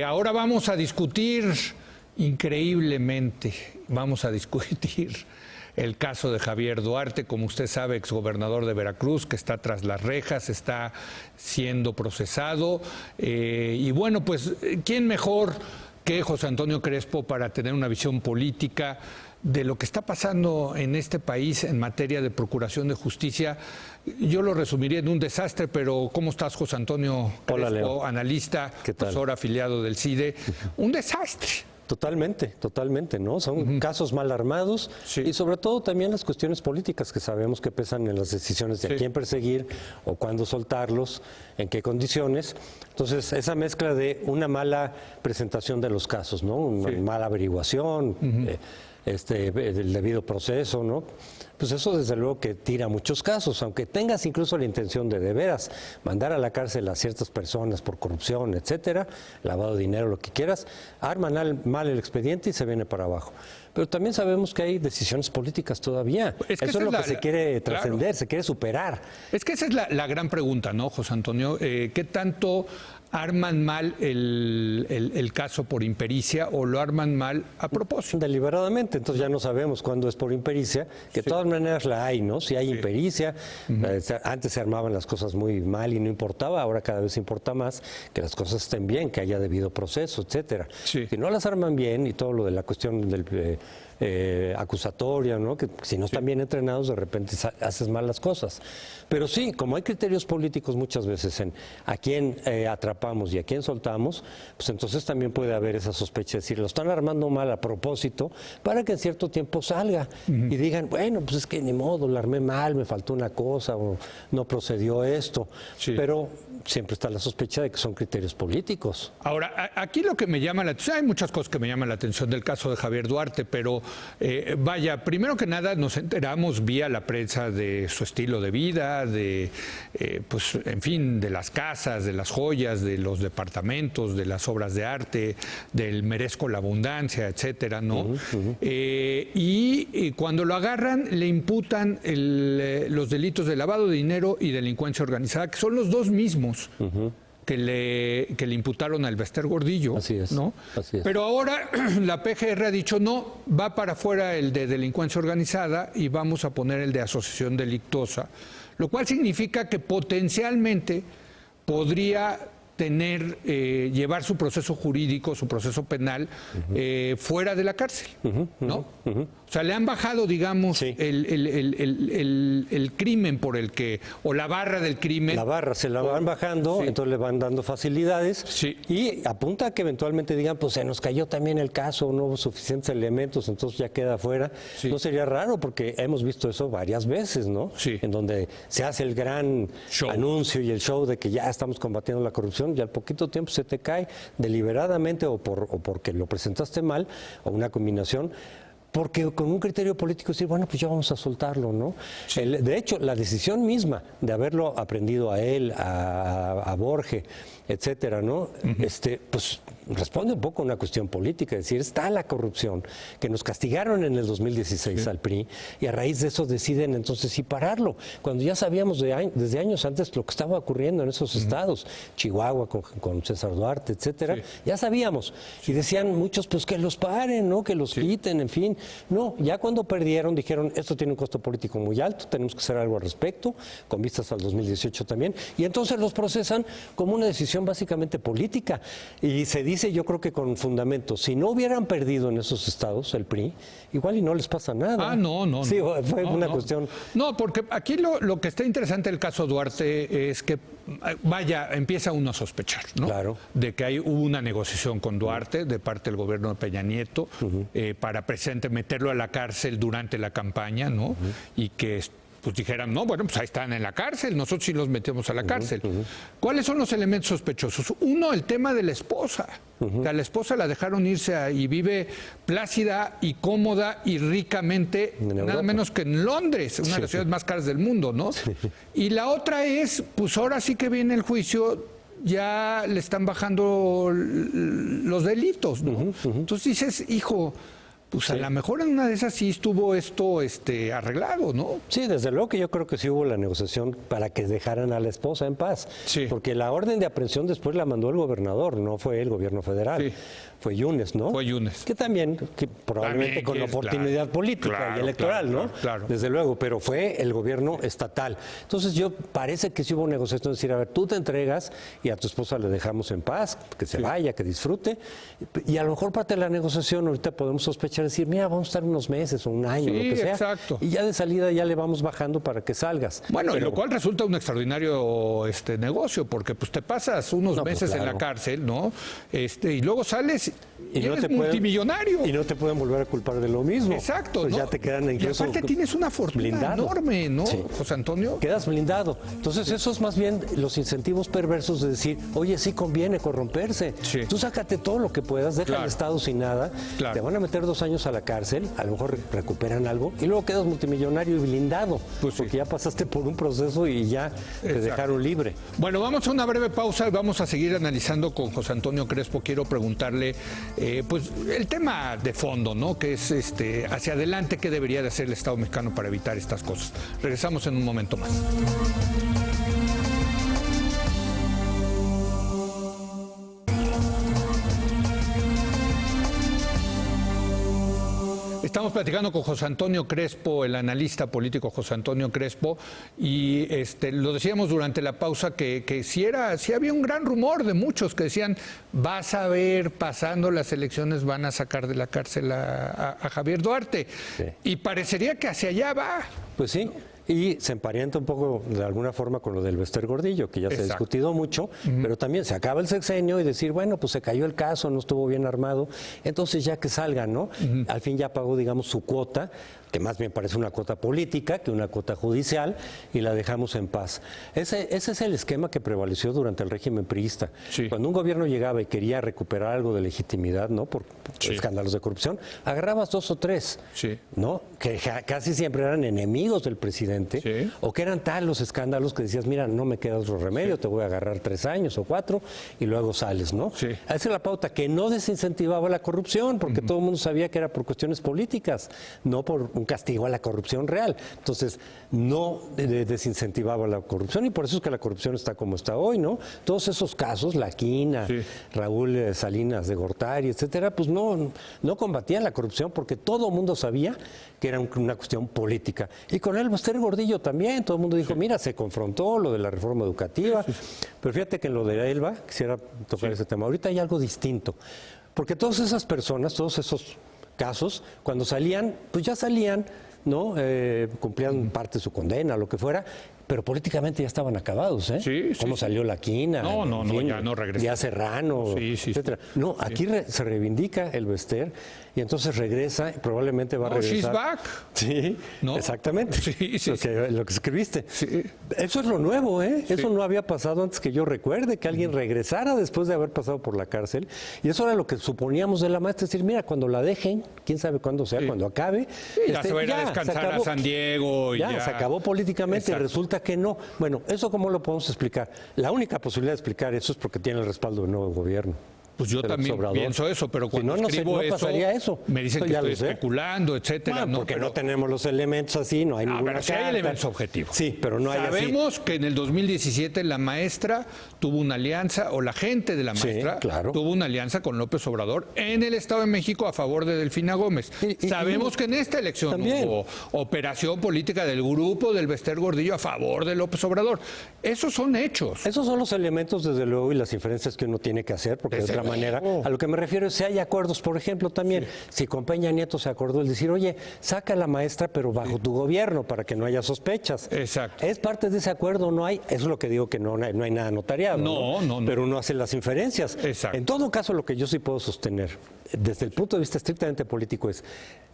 ahora vamos a discutir, increíblemente, vamos a discutir el caso de Javier Duarte, como usted sabe, exgobernador de Veracruz, que está tras las rejas, está siendo procesado. Y bueno, pues, ¿quién mejor que José Antonio Crespo para tener una visión política de lo que está pasando en este país en materia de procuración de justicia? Yo lo resumiría en un desastre, pero ¿cómo estás, José Antonio Crespo? Hola, Leo. Analista, profesor afiliado del CIDE. Un desastre. Totalmente, ¿no? Son casos mal armados y sobre todo también las cuestiones políticas que sabemos que pesan en las decisiones de a quién perseguir o cuándo soltarlos, en qué condiciones. Entonces, esa mezcla de una mala presentación de los casos, ¿no? Una mala averiguación, el debido proceso, ¿no? Pues eso desde luego que tira muchos casos, aunque tengas incluso la intención de veras mandar a la cárcel a ciertas personas por corrupción, etcétera, lavado de dinero, lo que quieras, arman mal el expediente y se viene para abajo. Pero también sabemos que hay decisiones políticas todavía. Eso es lo que se quiere trascender, se quiere superar. Es que esa es la gran pregunta, ¿no, José Antonio? ¿Qué tanto arman mal el caso por impericia o lo arman mal a propósito? Deliberadamente, entonces ya no sabemos cuándo es por impericia, que de todas maneras la hay, ¿no? Si hay impericia, antes se armaban las cosas muy mal y no importaba, ahora cada vez importa más que las cosas estén bien, que haya debido proceso, etcétera. Si no las arman bien y todo lo de la cuestión del acusatoria, ¿no? Que si no están bien entrenados, de repente haces mal las cosas. Pero sí, como hay criterios políticos muchas veces en a quién atrapamos y a quién soltamos, pues entonces también puede haber esa sospecha de decir, lo están armando mal a propósito para que en cierto tiempo salga y digan, bueno, pues es que ni modo, lo armé mal, me faltó una cosa o no procedió esto. Pero siempre está la sospecha de que son criterios políticos. Ahora, aquí lo que me llama la atención, hay muchas cosas que me llaman la atención del caso de Javier Duarte, pero vaya, primero que nada nos enteramos vía la prensa de su estilo de vida, de, pues, en fin, de las casas, de las joyas, de los departamentos, de las obras de arte, del merezco la abundancia, etcétera, ¿no? Y cuando lo agarran, le imputan los delitos de lavado de dinero y delincuencia organizada, que son los dos mismos. Que le imputaron al Bester Gordillo. Así es, ¿no? así es. Pero ahora la PGR ha dicho no, va para afuera el de delincuencia organizada y vamos a poner el de asociación delictuosa, lo cual significa que potencialmente podría llevar su proceso jurídico, su proceso penal fuera de la cárcel, ¿no? O sea, le han bajado, digamos, el crimen por el que, o la barra del crimen. La barra se la van bajando, entonces le van dando facilidades y apunta a que eventualmente digan, pues se nos cayó también el caso, no hubo suficientes elementos, entonces ya queda fuera. No sería raro porque hemos visto eso varias veces, ¿no? En donde se hace el gran anuncio y el show de que ya estamos combatiendo la corrupción y al poquito tiempo se te cae deliberadamente o porque lo presentaste mal o una combinación. Porque con un criterio político decir, bueno, pues ya vamos a soltarlo, ¿no? De hecho, la decisión misma de haberlo aprendido a él, a Borge, etcétera, ¿no? Pues responde un poco a una cuestión política, es decir, está la corrupción, que nos castigaron en el 2016 al PRI, y a raíz de eso deciden entonces sí pararlo, cuando ya sabíamos desde años antes lo que estaba ocurriendo en esos estados, Chihuahua con César Duarte, etcétera, ya sabíamos, y decían muchos, pues que los paren, ¿no? Que los quiten, en fin. No, ya cuando perdieron dijeron, esto tiene un costo político muy alto, tenemos que hacer algo al respecto, con vistas al 2018 también, y entonces los procesan como una decisión básicamente política, y se dice, yo creo que con fundamento, si no hubieran perdido en esos estados el PRI, igual y no les pasa nada. Ah, no. Sí, fue una cuestión. No, porque aquí lo que está interesante del caso Duarte es que, vaya, empieza uno a sospechar, ¿no? Claro. De que hubo una negociación con Duarte de parte del gobierno de Peña Nieto para precisamente meterlo a la cárcel durante la campaña, ¿no? Y que pues dijeran, no, bueno, pues ahí están en la cárcel, nosotros sí los metemos a la cárcel. ¿Cuáles son los elementos sospechosos? Uno, el tema de la esposa. A la esposa la dejaron irse y vive plácida y cómoda y ricamente, nada menos que en Londres, una de las ciudades más caras del mundo, ¿no? Y la otra es, pues ahora sí que viene el juicio, ya le están bajando los delitos, ¿no? Entonces dices, hijo, pues a lo mejor en una de esas sí estuvo esto arreglado, ¿no? Sí, desde luego que yo creo que sí hubo la negociación para que dejaran a la esposa en paz. Sí. Porque la orden de aprehensión después la mandó el gobernador, no fue el gobierno federal. Sí. Fue Yunes, ¿no? Fue Yunes. Que también, probablemente con oportunidad política y electoral, ¿no? Claro. Desde luego, pero fue el gobierno estatal. Entonces parece que sí hubo negociación, decir, a ver, tú te entregas y a tu esposa le dejamos en paz, que se vaya, que disfrute. Y a lo mejor parte de la negociación ahorita podemos sospechar, decir, mira, vamos a estar unos meses o un año, lo que sea. Exacto. Y ya de salida ya le vamos bajando para que salgas. Bueno, pero, lo cual resulta un extraordinario negocio, porque pues te pasas unos meses en la cárcel, ¿no? Y luego sales y eres multimillonario. Y no te pueden volver a culpar de lo mismo. Exacto. Pues ¿no? ya te quedan incluso. Y aparte tienes una fortuna enorme, ¿no, José Antonio? Quedas blindado. Entonces eso es más bien los incentivos perversos de decir, oye, sí conviene corromperse. Sí. Tú sácate todo lo que puedas, deja el Estado sin nada, te van a meter 2 años a la cárcel, a lo mejor recuperan algo, y luego quedas multimillonario y blindado, porque ya pasaste por un proceso y ya te dejaron libre. Bueno, vamos a una breve pausa y vamos a seguir analizando con José Antonio Crespo. Quiero preguntarle, pues, el tema de fondo, ¿no? Que es hacia adelante, ¿qué debería de hacer el Estado mexicano para evitar estas cosas? Regresamos en un momento más. Estamos platicando con José Antonio Crespo, el analista político José Antonio Crespo, y lo decíamos durante la pausa que sí había un gran rumor de muchos que decían, vas a ver, pasando las elecciones van a sacar de la cárcel a Javier Duarte. Sí. Y parecería que hacia allá va. Pues sí. Y se emparenta un poco de alguna forma con lo del Bester Gordillo, que ya se ha discutido mucho, pero también se acaba el sexenio y decir, bueno, pues se cayó el caso, no estuvo bien armado, entonces ya que salga, ¿no? Al fin ya pagó, digamos, su cuota, que más bien parece una cuota política que una cuota judicial, y la dejamos en paz. Ese es el esquema que prevaleció durante el régimen priista. Sí. Cuando un gobierno llegaba y quería recuperar algo de legitimidad, ¿no? Por escándalos de corrupción, agarrabas 2 o 3, ¿no? Que casi siempre eran enemigos del presidente, o que eran tal los escándalos que decías, mira, no me queda otro remedio, te voy a agarrar 3 años o 4 y luego sales, ¿no? Esa es la pauta que no desincentivaba la corrupción, porque todo el mundo sabía que era por cuestiones políticas, no por un castigo a la corrupción real. Entonces, no desincentivaba la corrupción, y por eso es que la corrupción está como está hoy, ¿no? Todos esos casos, La Quina, Raúl Salinas de Gortari, etcétera, pues no combatían la corrupción porque todo el mundo sabía que era una cuestión política. Y con el Bester Gordillo también, todo el mundo dijo, mira, se confrontó lo de la reforma educativa, pero fíjate que en lo de Elba, quisiera tocar ese tema, ahorita hay algo distinto, porque todas esas personas, todos esos casos, cuando salían, pues ya salían, ¿no? Cumplían parte de su condena, lo que fuera, pero políticamente ya estaban acabados, ¿eh? Cómo salió La Quina, ya no regresó. Díaz Serrano, etcétera. No, aquí se reivindica el Bester y entonces regresa, probablemente va a regresar. She's back. Sí, ¿no? Exactamente. Lo que escribiste. Sí. Eso es lo nuevo, ¿eh? Eso no había pasado antes que yo recuerde, que alguien regresara después de haber pasado por la cárcel. Y eso era lo que suponíamos de la maestra, es decir, mira, cuando la dejen, quién sabe cuándo sea, cuando acabe. Ya se va a ir a descansar a San Diego. Ya se acabó políticamente y resulta que no. Bueno, ¿eso cómo lo podemos explicar? La única posibilidad de explicar eso es porque tiene el respaldo del nuevo gobierno. Pues yo también pienso eso, pero cuando escribo eso, me dicen que estoy especulando, etcétera. No, porque no tenemos los elementos así, no hay ninguna pero sí hay elementos objetivos. Sí, pero no hay así. Sabemos que en el 2017 la maestra tuvo una alianza, o la gente de la maestra tuvo una alianza con López Obrador en el Estado de México a favor de Delfina Gómez. Sabemos que en esta elección hubo operación política del grupo del Bester Gordillo a favor de López Obrador. Esos son hechos. Esos son los elementos, desde luego, y las inferencias que uno tiene que hacer, porque de otra manera. A lo que me refiero es si hay acuerdos, por ejemplo, también, si con Peña Nieto se acordó el decir, oye, saca a la maestra, pero bajo tu gobierno, para que no haya sospechas. Exacto. ¿Es parte de ese acuerdo? No hay. Eso es lo que digo, que no hay nada notariado. No. Pero uno hace las inferencias. Exacto. En todo caso, lo que yo sí puedo sostener, desde el punto de vista estrictamente político, es,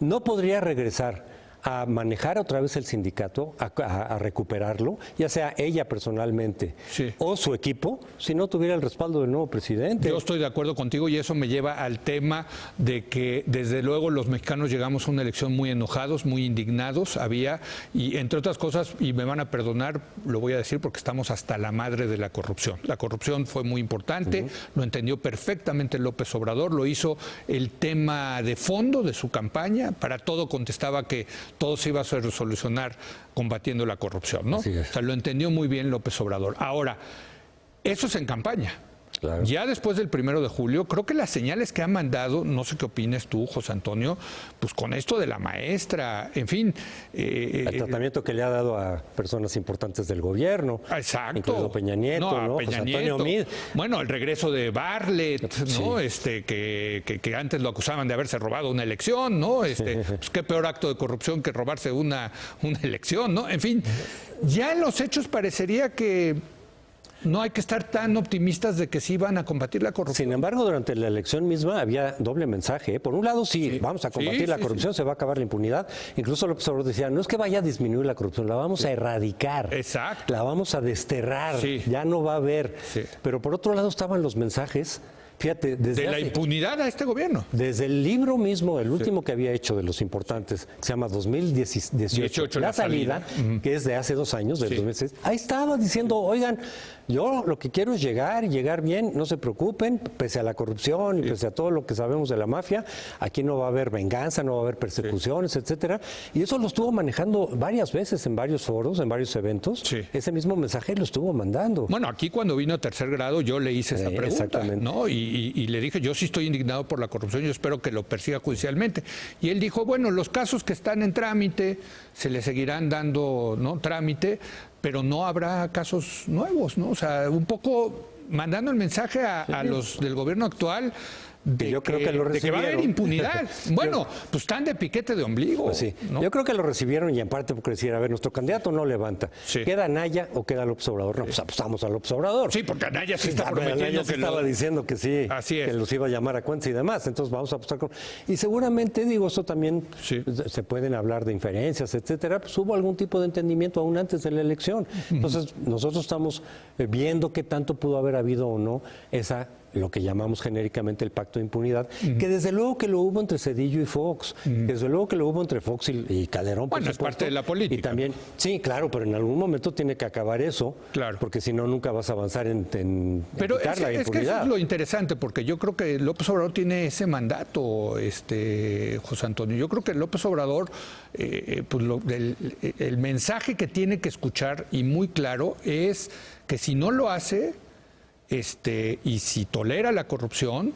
no podría regresar a manejar otra vez el sindicato, a recuperarlo, ya sea ella personalmente o su equipo, si no tuviera el respaldo del nuevo presidente. Yo estoy de acuerdo contigo y eso me lleva al tema de que desde luego los mexicanos llegamos a una elección muy enojados, muy indignados, y entre otras cosas, y me van a perdonar, lo voy a decir porque estamos hasta la madre de la corrupción. La corrupción fue muy importante, lo entendió perfectamente López Obrador, lo hizo el tema de fondo de su campaña, para todo contestaba que todo se iba a solucionar combatiendo la corrupción, ¿no? O sea, lo entendió muy bien López Obrador. Ahora, eso es en campaña. Claro. Ya después del 1 de julio, creo que las señales que ha mandado, no sé qué opines tú, José Antonio, pues con esto de la maestra, en fin. El tratamiento que le ha dado a personas importantes del gobierno. Exacto. Incluido Peña Nieto, ¿no? Peña José Nieto. Antonio Meade. Bueno, el regreso de Bartlett, ¿no? Que antes lo acusaban de haberse robado una elección, ¿no? Pues qué peor acto de corrupción que robarse una elección, ¿no? En fin, ya en los hechos parecería que no hay que estar tan optimistas de que sí van a combatir la corrupción. Sin embargo, durante la elección misma había doble mensaje. Por un lado, vamos a combatir la corrupción, se va a acabar la impunidad. Incluso López Obrador decía, no es que vaya a disminuir la corrupción, la vamos a erradicar. Exacto. La vamos a desterrar, ya no va a haber. Pero por otro lado estaban los mensajes. Fíjate, desde la impunidad a este gobierno. Desde el libro mismo, el último que había hecho de los importantes, que se llama 2018, la salida, que es de hace 2 años, del 2006, ahí estaba diciendo, oigan, yo lo que quiero es llegar bien, no se preocupen, pese a la corrupción y pese a todo lo que sabemos de la mafia, aquí no va a haber venganza, no va a haber persecuciones, etcétera. Y eso lo estuvo manejando varias veces en varios foros, en varios eventos. Ese mismo mensaje lo estuvo mandando. Bueno, aquí cuando vino a tercer grado yo le hice esa pregunta, ¿no? Y le dije, yo sí estoy indignado por la corrupción, yo espero que lo persiga judicialmente. Y él dijo, bueno, los casos que están en trámite se le seguirán dando, ¿no?, trámite, pero no habrá casos nuevos, ¿no? O sea, un poco mandando el mensaje a los del gobierno actual de que va a haber impunidad. Bueno, pues están de piquete de ombligo. Pues sí. ¿No? Yo creo que lo recibieron y en parte porque decían, a ver, nuestro candidato no levanta. ¿Queda Anaya o queda López Obrador? No, pues apostamos a López Obrador. Sí, porque Anaya sí está prometiendo Anaya sí estaba diciendo que sí, que los iba a llamar a cuentas y demás. Entonces vamos a apostar con... Y seguramente, digo, esto también se pueden hablar de inferencias, etcétera. Pues hubo algún tipo de entendimiento aún antes de la elección. Entonces nosotros estamos viendo qué tanto pudo haber habido o no lo que llamamos genéricamente el pacto de impunidad, que desde luego que lo hubo entre Zedillo y Fox, desde luego que lo hubo entre Fox y Calderón. Bueno, es parte de la política. Y también, sí, claro, pero en algún momento tiene que acabar eso, porque si no, nunca vas a avanzar en quitar la impunidad. Es que eso es lo interesante, porque yo creo que López Obrador tiene ese mandato, José Antonio. Yo creo que López Obrador, pues el mensaje que tiene que escuchar, y muy claro, es que si no lo hace, y si tolera la corrupción,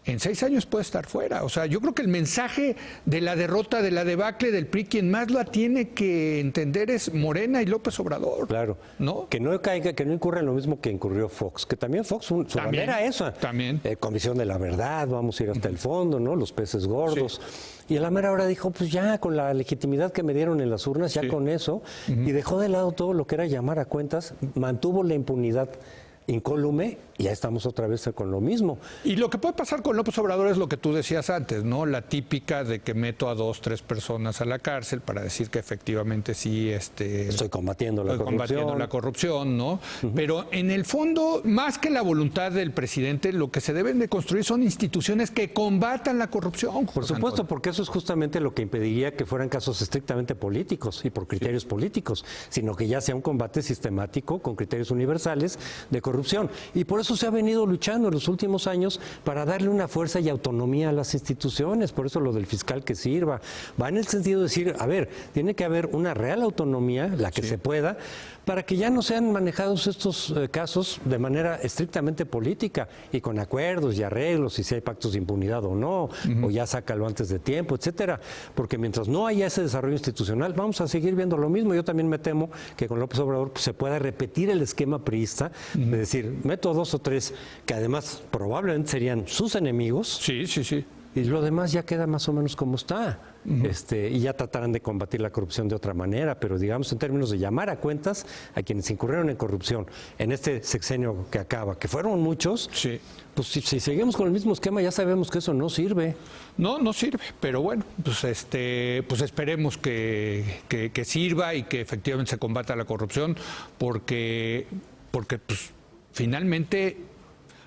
en 6 años puede estar fuera. O sea, yo creo que el mensaje de la derrota, de la debacle del PRI, quien más la tiene que entender es Morena y López Obrador. Claro. ¿No? Que no caiga, que no incurra en lo mismo que incurrió Fox. Que también Fox, su bandera esa. También. Comisión de la verdad, vamos a ir hasta el fondo, ¿no? Los peces gordos. Y a la mera hora dijo, pues ya, con la legitimidad que me dieron en las urnas, ya con eso, y dejó de lado todo lo que era llamar a cuentas, mantuvo la impunidad incólume, y ya estamos otra vez con lo mismo. Y lo que puede pasar con López Obrador es lo que tú decías antes, ¿no? La típica de que meto a 2, 3 personas a la cárcel para decir que efectivamente sí estoy combatiendo la corrupción, ¿no? Pero en el fondo, más que la voluntad del presidente, lo que se deben de construir son instituciones que combatan la corrupción. Por supuesto, porque eso es justamente lo que impediría que fueran casos estrictamente políticos y por criterios políticos, sino que ya sea un combate sistemático con criterios universales de corrupción. Y por eso se ha venido luchando en los últimos años para darle una fuerza y autonomía a las instituciones. Por eso lo del fiscal que sirva va en el sentido de decir, a ver, tiene que haber una real autonomía, la que se pueda, para que ya no sean manejados estos casos de manera estrictamente política y con acuerdos y arreglos, y si hay pactos de impunidad o no, o ya sácalo antes de tiempo, etcétera. Porque mientras no haya ese desarrollo institucional, vamos a seguir viendo lo mismo. Yo también me temo que con López Obrador se pueda repetir el esquema priista, de decir, meto 2 o 3 que además probablemente serían sus enemigos. y lo demás ya queda más o menos como está. Y ya tratarán de combatir la corrupción de otra manera, pero digamos en términos de llamar a cuentas a quienes incurrieron en corrupción en este sexenio que acaba, que fueron muchos, pues si seguimos con el mismo esquema ya sabemos que eso no sirve. No sirve, pero bueno, pues esperemos que sirva y que efectivamente se combata la corrupción, porque pues finalmente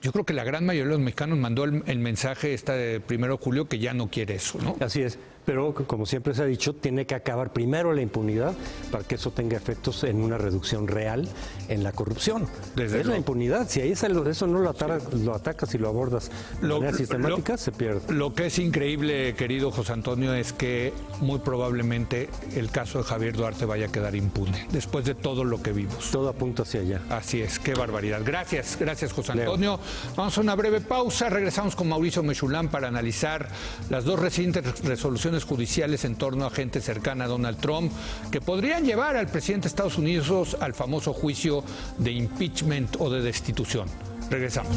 yo creo que la gran mayoría de los mexicanos mandó el mensaje de 1 de julio que ya no quiere eso, ¿no? Así es. Pero, como siempre se ha dicho, tiene que acabar primero la impunidad para que eso tenga efectos en una reducción real en la corrupción. La impunidad. Si ahí eso no lo atacas y lo abordas de manera sistemática, se pierde. Lo que es increíble, querido José Antonio, es que muy probablemente el caso de Javier Duarte vaya a quedar impune, después de todo lo que vimos. Todo apunta hacia allá. Así es, qué barbaridad. Gracias José Antonio. Vamos a una breve pausa, regresamos con Mauricio Mechulán para analizar las dos recientes resoluciones judiciales en torno a gente cercana a Donald Trump que podrían llevar al presidente de Estados Unidos al famoso juicio de impeachment o de destitución. Regresamos.